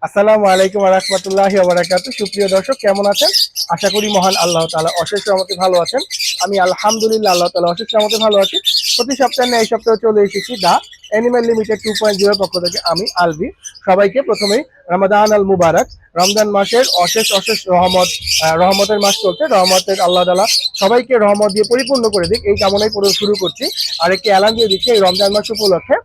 আসসালামু আলাইকুম ওয়া রাহমাতুল্লাহি ওয়া বারাকাতুহু। সুপ্রিয় দর্শক, কেমন আছেন? আশা করি মহান আল্লাহ তাআলা অশেষ রহমতে ভালো আছেন। আমি আলহামদুলিল্লাহ আল্লাহ তাআলা অশেষ রহমতে ভালো আছি। প্রতি সপ্তাহে এই সপ্তাহে চলে এসেছি দা অ্যানিমাল লিমিটেড 2.0 এর পক্ষ থেকে আমি আলবি। সবাইকে প্রথমেই রমাদান আল মুবারক। রমজান মাসের অশেষ অশেষ রহমতের মাস চলছে। রহমতের আল্লাহ তাআলা সবাইকে রহমত দিয়ে পরিপূর্ণ করে দিক, এই কামনাই শুরু করছি। আর একটি এলান দিয়ে দিচ্ছি, এই রমজান মাস উপলক্ষে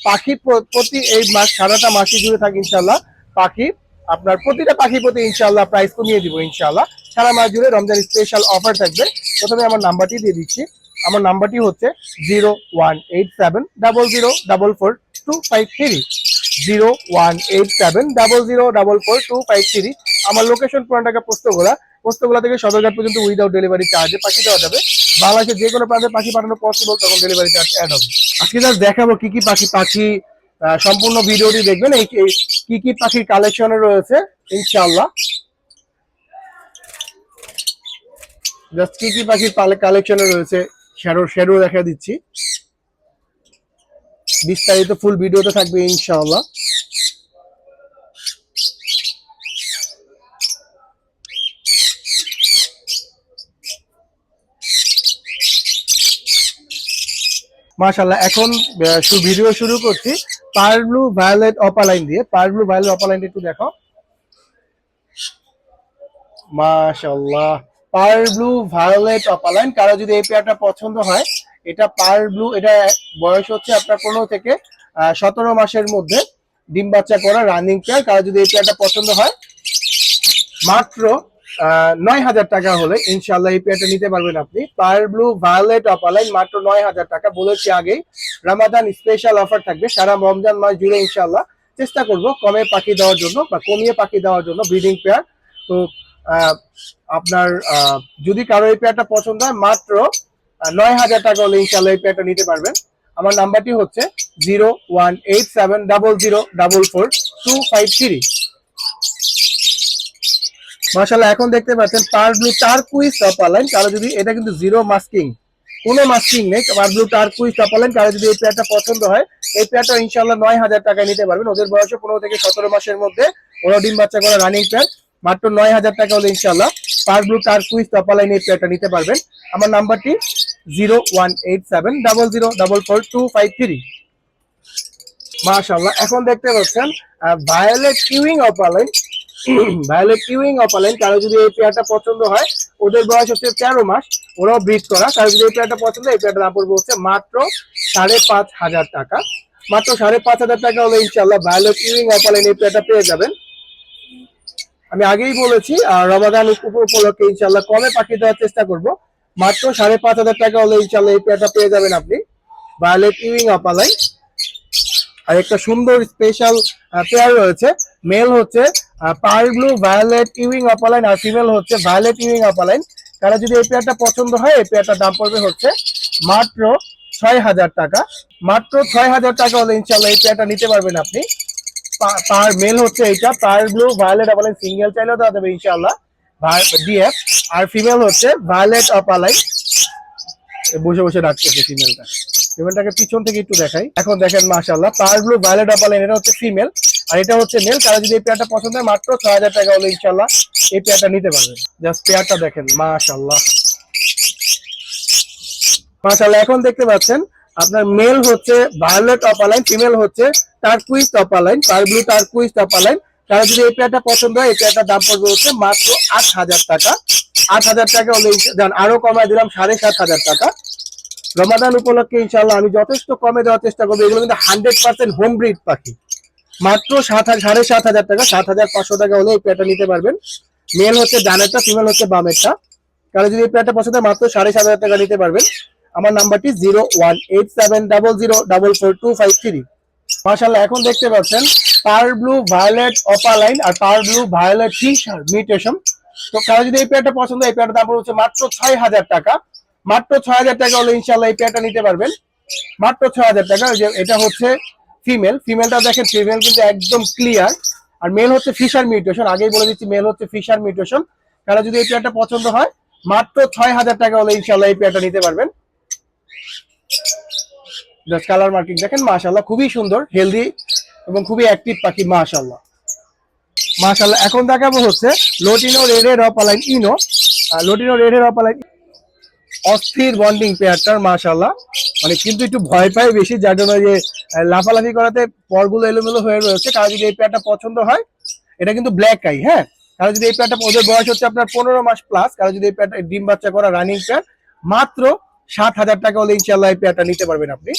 পাখি প্রতি এই মাস সারাটা মাসই জুড়ে থাকে ইনশাল্লাহ। পাখি আপনার প্রতিটা পাখি প্রতি ইনশাল্লাহ প্রাইস কমিয়ে দিব ইনশাল্লাহ। সারা মাস জুড়ে রমজান স্পেশাল অফার থাকবে। প্রথমে আমার নাম্বারটি দিয়ে দিচ্ছি। আমার নাম্বারটি হচ্ছে 018700444253। 018700444253। আমার লোকেশন পুরান পোস্তগোলা থেকে সদরঘাট পর্যন্ত উইদাউট ডেলিভারি চার্জে পাখি দেওয়া যাবে। বাংলাদেশের যে কোনো প্রান্তে পাখি পাঠানো পসিবল, তখন ডেলিভারি চার্জ অ্যাড হবে। আজকে জাস্ট দেখাবো কি কি পাখি সম্পূর্ণ ভিডিওটি দেখবেন। এই কি কি পাখির কালেকশনে রয়েছে ইনশাআল্লাহ। জাস্ট কি কি পাখির কালেকশনে রয়েছে শ্যাডো দেখা দিচ্ছি। বিস্তারিত ফুল ভিডিওতে থাকবে ইনশাআল্লাহ। মাশাআল্লাহ, এখন ভিডিও শুরু করছি পার্ল ব্লু ভায়োলেট অপালাইন দিয়ে। পার্ল ব্লু ভায়োলেট অপালাইন একটু দেখো। মাশাআল্লাহ, পার্ল ব্লু ভায়োলেট অপালাইন। কারো যদি এই পেয়ারটা পছন্দ হয়, এটা পার্ল ব্লু, এটা বয়স হচ্ছে আপনার 15 থেকে 17 মাসের মধ্যে ডিম বাচ্চা করা রানিং পেয়ার। কারো যদি এই পেয়ারটা পছন্দ হয়, মাত্র 9,000 টাকা হলে ইনশাল্লাহ এই পেয়ারটা নিতে পারবেন আপনি। পার্ল ব্লু ভায়োলেট অপালাইন মাত্র 9,000 টাকা। বলেছি আগেই রামাদান স্পেশাল অফার থাকবে সারা রমজান মাস জুড়ে ইনশাল্লাহ। চেষ্টা করব কমে পাখি দেওয়ার জন্য বা কমিয়ে পাখি দেওয়ার জন্য ব্রিডিং পেয়ার। তো আপনার যদি কারো এই পেয়ারটা পছন্দ হয়, মাত্র 9,000 টাকা হলে ইনশাল্লাহ এই পেয়ারটা নিতে পারবেন। আমার নাম্বারটি হচ্ছে 018700444253। মাশাআল্লাহ, এখন দেখতে পাচ্ছেন পার্ল ব্লু টারকুইজ অপালাইন। কারো যদি, এটা কিন্তু জিরো মাস্কিং, কোনো মাস্কিং নেই। পার্ল ব্লু টারকুইজ অপালাইন কারো যদি এই পেয়ারটা পছন্দ হয়, এই পেয়ারটা ইনশাআল্লাহ 9,000 টাকায় নিতে পারবেন। ওদের বয়স 15 থেকে 17 মাসের মধ্যে, ওরা ডিম বাচ্চা করা রানিং পেয়ার। মাত্র 9,000 টাকা হলে ইনশাআল্লাহ পার্ল ব্লু টারকুইজ অপালাইন এই পেয়ারটা নিতে পারবেন। আমার নাম্বারটি 018700444253। মাশাআল্লাহ, এখন দেখতে পাচ্ছেন ভায়োলেট কিউইং অপালাইন। ভায়োলেট কিউইং অপালাইন কারো যদি এই পেয়ারটা পছন্দ হয়, ওদের বয়স হচ্ছে 13 মাস, ওরাও ব্রিড করা। কারো যদি এই পেয়ারটা পছন্দ হয়, এই পেয়ারটা দাম পড়বে হচ্ছে মাত্র 5,500 টাকা। মাত্র 5,500 টাকা হলে ইনশাআল্লাহ ভায়োলেট কিউইং অপালাইন এই পেয়ারটা পেয়ে যাবেন। আমি আগেই বলেছি রমাদান উপলক্ষে ইনশাআল্লাহ কমে পাখি দেওয়ার চেষ্টা করব। মাত্র 5,500 টাকা হলে ইনশাআল্লাহ এই পেয়ারটা পেয়ে যাবেন আপনি, ভায়োলেট কিউইং অপালাইন। আর একটা সুন্দর স্পেশাল পেয়ার রয়েছে। মেল হচ্ছে pearl blue violet wing opaline, আর ফিমেল হচ্ছে ভায়োলেট ইউইং অপালাইন। কারো যদি এই পেয়ারটা পছন্দ হয়, এই পেয়ারটার দাম পড়বে হচ্ছে মাত্র 6,000 টাকা। মাত্র 6,000 টাকা হলে ইনশাআল্লাহ এই পেয়ারটা নিতে পারবেন আপনি। পার মেল হচ্ছে এইটা pearl blue violet opaline, single চাইলেও দেওয়া যাবে ইনশাআল্লাহ ডিএফ। আর ফিমেল হচ্ছে ভায়োলেট অপালাইন। বসে বসে ডাকতেছে ফিমেলটাকে পিছন থেকে একটু দেখাই। এখন দেখেন মাশাআল্লাহ, পার্ল ব্লু ভায়োলেট অপালাইন, এটা হচ্ছে ফিমেল আর এটা হচ্ছে মেল। কারো যদি এই পেয়ারটা পছন্দ হয়, মাত্র 6,000 টাকা হলে ইনশাআল্লাহ এই পেয়ারটা নিতে পারবেন। জাস্ট পেয়ারটা দেখেন মাশাআল্লাহ। মাশাআল্লাহ, এখন দেখতে পাচ্ছেন আপনার মেল হচ্ছে ভায়োলেট অপালাইন, ফিমেল হচ্ছে turquoise opaline, pearl blue turquoise opaline. কারো যদি এই পেয়ারটা পছন্দ হয়, এই পেয়ারটার দাম পড়বে হচ্ছে মাত্র 8,000 টাকা। 8,000 টাকা হলে আরো কমায় দিলাম 7,500 টাকা। রমাদান উপলক্ষে ইনশাআল্লাহ আমি যথেষ্ট কমে দেওয়ার চেষ্টা করবো। এগুলো কিন্তু 100% হোম ব্রিড পাখি। মাত্র 7,500 টাকা, 7,500 টাকা হলে এই পেয়ারটা নিতে পারবেন। মেল হচ্ছে ডানেরটা, ফিমেল হচ্ছে বামেরটা। কারো যদি এই পেয়ারটা পছন্দ হয়, মাত্র 7,500 টাকা নিতে পারবেন। আমার নাম্বারটি 018700444253। মাশাআল্লাহ, এখন দেখতে পাচ্ছেন পার্ল ব্লু ভায়োলেট অপালাইন আর pearl blue violet Fischer mutation. তো কারো যদি এই পেয়ারটা পছন্দ হয়, এই পেয়ারটার দাম হচ্ছে মাত্র 6,000 টাকা। মাত্র 6,000 টাকা হলে ইনশাআল্লাহ এই পেয়ারটা নিতে পারবেন। মাত্র 6,000 টাকা। এটা হচ্ছে ফিমেল। ফিমেলটা দেখেন, ফিমেল কিন্তু একদম ক্লিয়ার। আর মেল হচ্ছে ফিশার মিউটেশন, আগেই বলে দিচ্ছি মেল হচ্ছে ফিশার মিউটেশন। কারো যদি এই পেয়ারটা পছন্দ হয়, মাত্র 6,000 টাকা হলে ইনশাআল্লাহ এই পেয়ারটা নিতে পারবেন। জাস্ট কালার মার্কিং দেখেন মাশাআল্লাহ, খুবই সুন্দর, হেলদি এবং খুবই অ্যাক্টিভ পাখি মাশাআল্লাহ। মাশাআল্লাহ। এখন দেখাবো হচ্ছে লোটিনো রেডের অপালাইন ইনো। লোটিনো রেডের অপালাইন অস্থির বন্ডিং পেয়ারটার মাশাআল্লাহ, মানে কিন্তু একটু ভয় পায় বেশি, যার জন্য যে লাফালাফি করাতে পরগুলো এলোমেলো হয়ে রয়েছে। কারণ যদি এই পেয়ারটা পছন্দ হয়, এটা কিন্তু ব্ল্যাক আই, হ্যাঁ। কারণ যদি এই পেয়ারটা, ওদের বয়স হচ্ছে আপনার 15 মাস প্লাস, কারণ যদি এই পেয়ারটা ডিম বাচ্চা করা রানিং পেয়ার, মাত্র 7,000 টাকা হলে ইনশাল্লাহ এই পেয়ারটা নিতে পারবেন আপনি।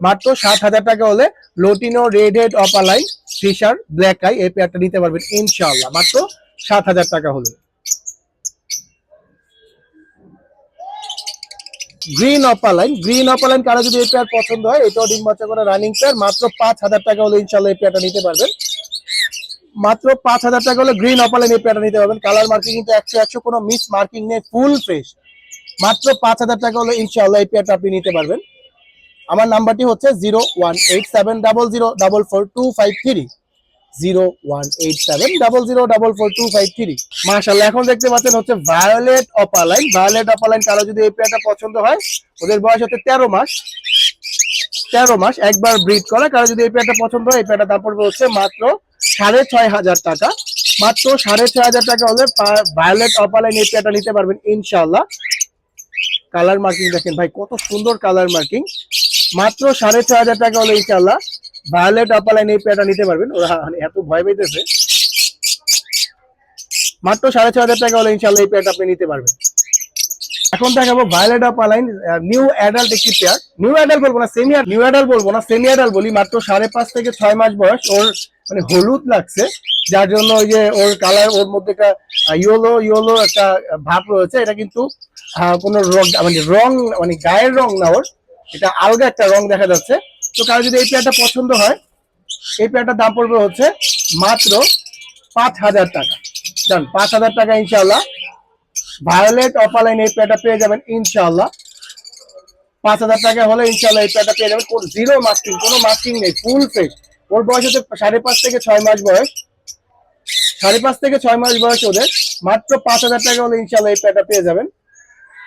মাত্র 7,000 টাকা হলে lutino red head opaline fischer black eye এই পেয়ারটা নিতে পারবেন ইনশাল্লাহ, মাত্র 7,000 টাকা হলে। গ্রিন অপালাইন কারো যদি এই পেয়ার পছন্দ হয়, এটাও ডিম বাচ্চা করা রানিং পেয়ার, মাত্র 5,000 টাকা হলে ইনশাল্লাহ এই পেয়ারটা নিতে পারবেন। মাত্র 5,000 টাকা হলে গ্রিন অপালাইন এই পেয়ারটা নিতে পারবেন। কালার মার্কিং কিন্তু 100 কোনো মিস মার্কিং নেই, ফুল ফ্রেশ। মাত্র 5,000 টাকা হলে ইনশাল্লাহ এই পেয়ারটা আপনি নিতে পারবেন। আমার নাম্বারটি হচ্ছে 01870044253, 01870044253। মাশাআল্লাহ। এখন দেখতে পাচ্ছেন হচ্ছে ভায়োলেট অপালাইন কারো যদি এই পেয়ারটা পছন্দ হয়, ওদের বয়স হচ্ছে 13 মাস একবার ব্রিড করা। কারো যদি এই পেয়ারটা পছন্দ হয়, এই পেয়ারটা দাম পড়বে হচ্ছে মাত্র 6,500 টাকা। মাত্র 6,500 টাকা হলে ভায়োলেট অপালাইন এই পেয়ারটা নিতে পারবেন ইনশাআল্লাহ। কালার মার্কিং দেখেন ভাই, কত সুন্দর কালার মার্কিং। মাত্র 6,500 টাকা হলে ইনশাআল্লাহ ভায়োলেট অপালাইন এই পেয়ারটা নিতে পারবেন। ওরা এত ভয় পেয়েছে। মাত্র 6,500 টাকা হলে ইনশাআল্লাহ এই পেয়ারটা আপনি নিতে পারবেন। এখন দেখাবো ভায়োলেট অপালাইন নিউ অ্যাডাল্ট একটি পেয়ার। নিউ অ্যাডাল্ট বলবো না, সেমি অ্যাডাল্ট বলি। মাত্র 5.5 থেকে 6 মাস বয়স। ওর মানে হলুদ লাগছে, যার জন্য ওই যে ওর কালার, ওর মধ্যে একটা ইয়েলো একটা ভাব রয়েছে। এটা কিন্তু কোনো রং মানে গায়ের রং না, ওর এটা আলগা একটা রং দেখা যাচ্ছে। তো কারো যদি এই পেয়ারটা পছন্দ হয়, এই পেয়ারটার দাম পড়বে হচ্ছে মাত্র 5,000 টাকা। জান 5,000 টাকা ইনশাআল্লাহ ভায়োলেট অপালাইন এই পেয়ারটা পেয়ে যাবেন ইনশাআল্লাহ। 5,000 টাকা হলে ইনশাআল্লাহ এই পেয়ারটা পেয়ে যাবেন। জিরো মাস্কিং, কোনো মাস্কিং নেই, ফুল ফ্রেশ। ওর বয়স হচ্ছে 5.5 থেকে 6 মাস বয়স। 5.5 থেকে 6 মাস বয়স ওদের। মাত্র 5,000 টাকা হলে ইনশাআল্লাহ এই পেয়ারটা পেয়ে যাবেন।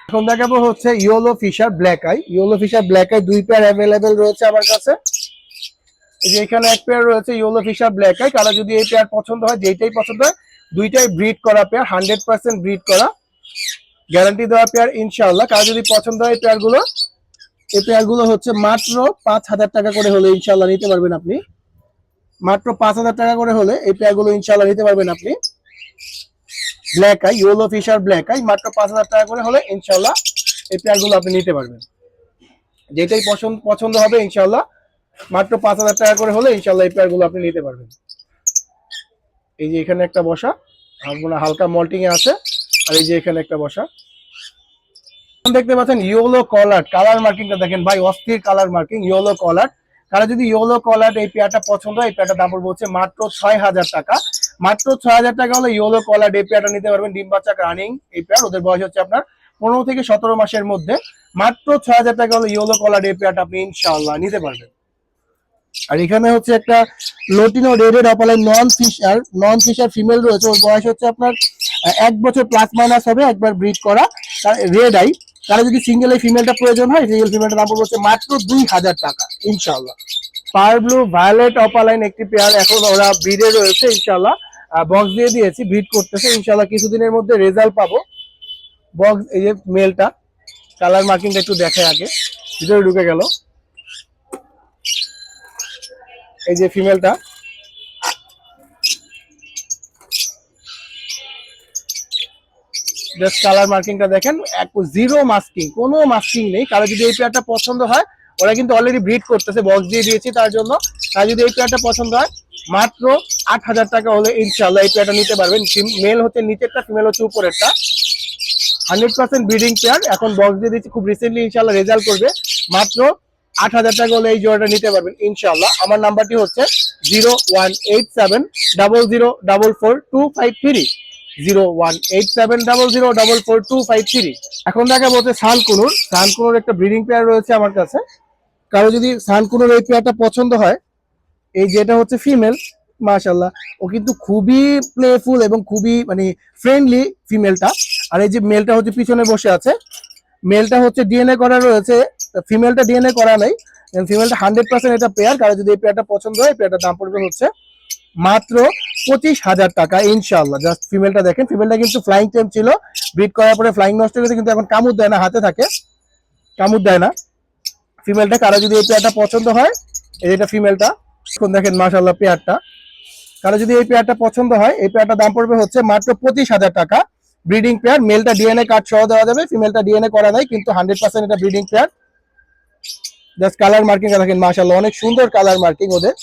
এখন দেখাবো হচ্ছে ইয়েলো ফিশার ব্ল্যাক আই। দুই পেয়ার অ্যাভেলেবেল রয়েছে আমার কাছে। এই যে এখানে এক পেয়ার রয়েছে ইয়েলো ফিশার ব্ল্যাক আই। কারো যদি এই পেয়ার পছন্দ হয়, যেইটাই পছন্দ হয়, দুইটাই ব্রিড করা পেয়ার, 100% ব্রিড করা, গ্যারান্টি দেওয়া পেয়ার ইনশাআল্লাহ। কারো যদি পছন্দ হয় এই পেয়ারগুলো হচ্ছে মাত্র 5,000 টাকা করে হলে ইনশাআল্লাহ নিতে পারবেন আপনি। মাত্র 5,000 টাকা করে হলে এই পেয়ারগুলো ইনশাআল্লাহ নিতে পারবেন আপনি। Black eye, yellow fischer black eye, মাত্র 5,000 টাকা করে হলে ইনশাআল্লাহ এই পেয়ারগুলো আপনি নিতে পারবেন। যেটাই পছন্দ হবে ইনশাআল্লাহ, মাত্র 5,000 টাকা করে হলে ইনশাআল্লাহ এই পেয়ারগুলো আপনি নিতে পারবেন। এই যে এখানে একটা বসা, হালকা মল্টিং এ আছে, আর এই যে এখানে একটা বসা। দেখতে পাচ্ছেন ইয়েলো কলার, কালার মার্কিংটা দেখেন ভাই, অস্থির কালার মার্কিং, ইয়েলো কলার। কারো যদি ইয়েলো কলার এই পেয়ারটা পছন্দ হয়, এই পেয়ারটার দাম পড়বে হচ্ছে মাত্র 6,000 টাকা। মাত্র 6,000 টাকা হলে ইয়েলো কলার এই পেয়ারটা নিতে পারবেন। ডিম বাচ্চা রানিং এই পেয়ার, ওদের বয়স হচ্ছে আপনার 15 থেকে 17 মাসের মধ্যে। মাত্র 6,000 টাকা হলে ইয়েলো কলার এই পেয়ারটা আপনি ইনশাআল্লাহ নিতে পারবেন। আর এখানে হচ্ছে একটা লোটিনো রেডেড অপালাইন নন ফিশার ফিমেল রয়েছে। ওর বয়স হচ্ছে আপনার 1 বছর প্লাস মাইনাস হবে, একবার ব্রিড করা, রেড আই। তারা যদি সিঙ্গেল এই ফিমেলটা প্রয়োজন হয়, সিঙ্গেল ফিমেলটা দাম পড়বে মাত্র 2,000 টাকা ইনশাআল্লাহ। পার ব্লু ভায়োলেট অপালাইন একটি পেয়ার, এখন ওরা ব্রিডে রয়েছে ইনশাআল্লাহ। বক্স দিয়ে দিয়েছি, ব্রিড করতেছে ইনশাআল্লাহ, কিছুদিনের মধ্যে রেজাল্ট পাবো। বক্স, এই যে মেলটা, কালার মার্কিংটা একটু দেখে আগে, ভিতরে ঢুকে গেল। এই যে ফিমেলটা, জাস্ট কালার মার্কিংটা দেখেন, জিরো মাস্কিং, কোনো মাস্কিং নেই। কারো যদি এই পেয়ারটা পছন্দ হয়, ওরা কিন্তু অলরেডি ব্রিড করতেছে, বক্স দিয়ে দিয়েছি তার জন্য। তার যদি এই পেয়ারটা পছন্দ হয়, মাত্র 8,000 টাকা হলে ইনশাআল্লাহ এই পেয়ারটা নিতে পারবেন। মেল হচ্ছে নিচেরটা, ফিমেল হচ্ছে উপরেরটা, 100% ব্রিডিং পেয়ার। এখন বক্স দিয়ে দিচ্ছি, খুব রিসেন্টলি ইনশাআল্লাহ রেজাল্ট করবে। মাত্র 8,000 টাকা হলে এই জোড়াটা নিতে পারবেন ইনশাআল্লাহ। আমার নাম্বারটি হচ্ছে 01870444253, 01870444253। এখন দেখা বলছে সানকুনুর একটা ব্রিডিং পেয়ার রয়েছে আমার কাছে। কারো যদি সানকুনুর এই পেয়ারটা পছন্দ হয়, এই যেটা হচ্ছে ফিমেল, মাশাআল্লাহ, ও কিন্তু খুবই প্লেফুল এবং খুবই মানে ফ্রেন্ডলি ফিমেলটা। আর এই যে মেলটা হচ্ছে পিছনে বসে আছে, মেলটা হচ্ছে ডিএনএ করা রয়েছে, ফিমেলটা ডিএনএ করা নাই। ফিমেলটা 100% এটা পেয়ার। কারো যদি এই পেয়ারটা পছন্দ হয়, পেয়ারটার দাম পড়বে হচ্ছে মাত্র 25,000 টাকা ইনশাআল্লাহ। জাস্ট ফিমেলটা দেখেন, ফিমেলটা কিন্তু ফ্লাইং টেম ছিল, ব্রিড করার পরে ফ্লাইং নষ্ট হয়ে গেছে, কিন্তু এখন কামড় দেয় না, হাতে থাকে, কামড় দেয় না ফিমেলটা। কারো যদি এই পেয়ারটা পছন্দ হয়, এটা ফিমেলটা এখন দেখেন মাশাআল্লাহ পেয়ারটা, কারো যদি এই পেয়ারটা পছন্দ হয়, এই পেয়ারটা দাম পড়বে হচ্ছে মাত্র 25,000 টাকা। ব্রিডিং পেয়ার, মেলটা ডিএনএ কার্ড সহ দেওয়া যাবে, ফিমেলটা ডিএনএ করা নাই, কিন্তু 100% এটা breeding pair. Just colour marking দেখেন মাশাআল্লাহ, অনেক সুন্দর কালার মার্কিং ওদের।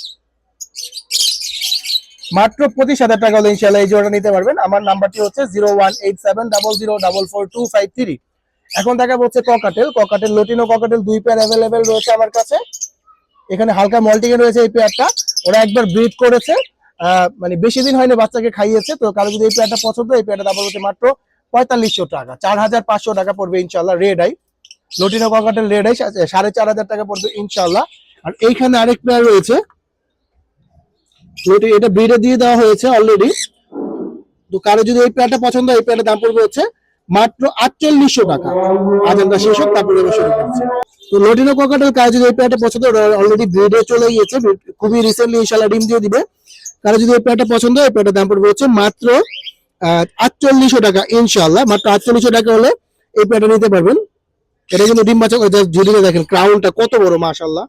মাত্র 25,000 টাকা হলে ইনশাআল্লাহ এই জোড়াটা নিতে পারবেন। আমার নাম্বারটি হচ্ছে 0187004423। এখন দেখা হচ্ছে cockatiel, cockatiel লটিনো cockatiel 2 pair available রয়েছে আমার কাছে। এখানে হালকা মল্টিগেন রয়েছে এই পেয়ারটা, ওরা একবার ব্রিড করেছে, মানে বেশি দিন হয়নি, বাচ্চাকে খাইয়েছে। তো কারো যদি এই পেয়ারটা পছন্দ, এই পেয়ারটা দাম হচ্ছে মাত্র 4500 টাকা, 4500 টাকা পড়বে ইনশাআল্লাহ। Red eye লটিনো cockatiel red eye 4500 টাকা পড়বে ইনশাআল্লাহ। আর এইখানে আরেক পেয়ার রয়েছে, এটা ব্রিডে দিয়ে দেওয়া হয়েছে অলরেডি। তো কারো যদি এই পেয়ারটা পছন্দ, এই পেয়ারটার দাম পড়বে হচ্ছে মাত্র 4800 টাকা। আজ আমরা শেষ হোক, তারপরে শুরু করছি। তো লটিনো ককাটেল কারো যদি এই পেয়ারটা পছন্দ, অলরেডি ব্রিডে চলে গিয়েছে, খুবই রিসেন্টলি ইনশাআল্লাহ ডিম দিয়ে দিবে। কারো যদি এই পেয়ারটা পছন্দ, এই পেয়ারটার দাম পড়বে হচ্ছে মাত্র 4800 টাকা ইনশাআল্লাহ। মাত্র 4800 টাকা হলে এই পেয়ারটা নিতে পারবেন। এটা কিন্তু ডিম বাচ্চা, ঝুলিয়ে দেখেন ক্রাউনটা কত বড় মাশাআল্লাহ।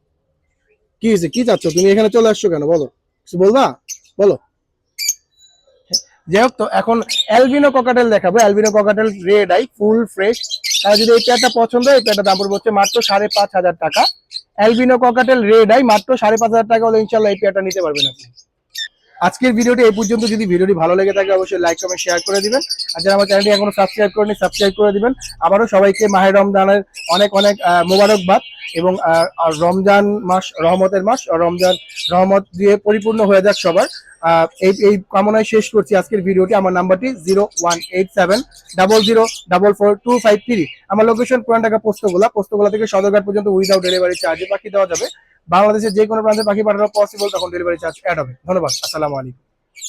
কি হয়েছে, কি চাচ্ছ তুমি, এখানে চলে আসছো কেন, বলো, কিছু বলবা, বলো। যাই হোক, তো এখন অ্যালবিনো ককাটেল দেখাবো। Albino cockatiel red eye full fresh. তার যদি এই পেয়ারটা পছন্দ, এই পেয়ারটা দাম পড়বে হচ্ছে মাত্র 5500 টাকা। অ্যালবিনো ককাটেল রেড আই মাত্র 5500 টাকা হলে ইনশাআল্লাহ এই পেয়ারটা নিতে পারবেন আপনি। আজকের ভিডিওটি এই পর্যন্ত। যদি ভিডিওটি ভালো লেগে থাকে অবশ্যই লাইক কমেন্ট শেয়ার করে দিবেন। আর যারা আমার চ্যানেলটি এখনো সাবস্ক্রাইব করেনি, সাবস্ক্রাইব করে দিবেন। আবারও সবাইকে মাহে রমজানের অনেক অনেক মোবারকবাদ, এবং রমজান মাস রহমতের মাস, রমজান রহমত দিয়ে পরিপূর্ণ হয়ে যাক সবার। এই কামনায় শেষ করছি আজকের ভিডিওটি। আমার নাম্বারটি 018700442553। আমার লোকেশন পুরান ঢাকা পোস্তগোলা থেকে সদরঘাট পর্যন্ত উইদাউট ডেলিভারি চার্জে পাখি দেওয়া যাবে। বাংলাদেশের যে কোনো প্রান্তে পাখি পাঠানো পসিবল, তখন ডেলিভারি চার্জ অ্যাড হবে। ধন্যবাদ, আসসালামু আলাইকুম।